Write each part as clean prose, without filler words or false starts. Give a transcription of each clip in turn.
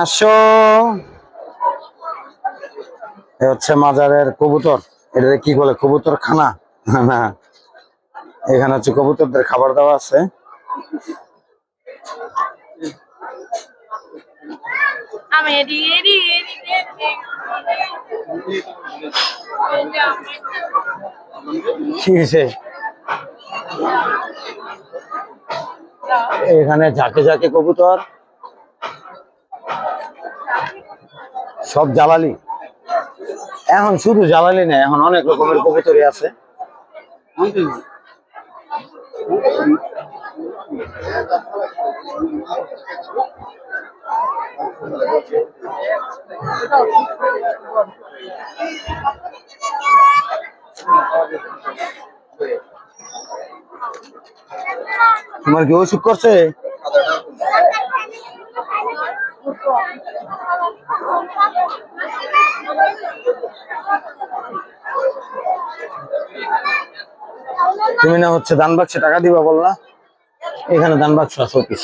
আসো, এ হচ্ছে মাজারের কবুতর। এটা কি বলে, কবুতর খানা না? এখানে হচ্ছে কবুতরদের খাবার দাওয়া আছে। কি হয়েছে? এখানে ঝাঁকে ঝাঁকে কবুতর, সব জ্বালালি। এখন শুধু জ্বালালি না, এখন অনেক রকমের কবুতরই আছে। তোমার কি অসুখ করছে? তুমি না হচ্ছে দান বাক্সে টাকা দিবা বললা? এখানে দান বাক্স আছে, অফিস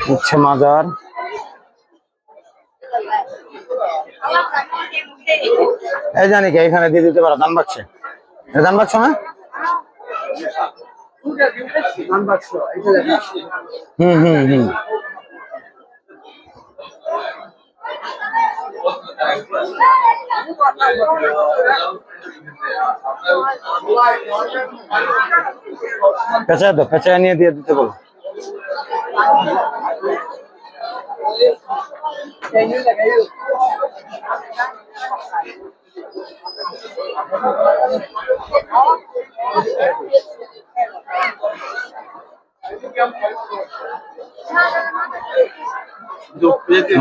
হচ্ছে মাজার। এই জানি কি এখানে দিয়ে দিতে পারো দান বাক্সে? দান বাক্স না? হুম হুম হুম। পেঁচায় দাও, পেঁচায় নিয়ে দিয়ে দিতে বলো।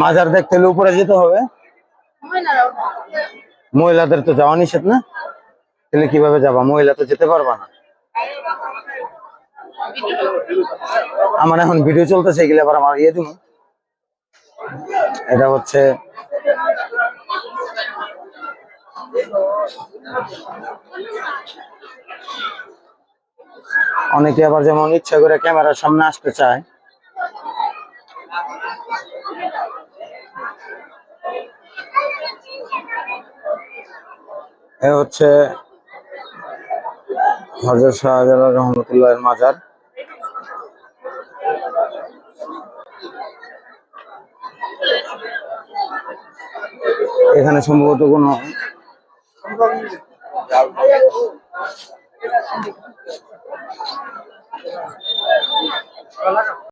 মাজার দেখতে হলে উপরে যেতে হবে। মহিলাদের তো যাওয়া নিষেধ না? তাহলে কিভাবে যাবা? মহিলা তো যেতে পারবা না। আমার এখন ভিডিও চলতেছে, এগুলো আবার আমার ইয়ে দিব। এটা হচ্ছে অনেকে আবার যেমন ইচ্ছা করে ক্যামেরার সামনে আসতে চায়। এ হচ্ছে হযরত শাহজালাল রহমতুল্লাহের মাজার। এখানে সম্ভবত কোনো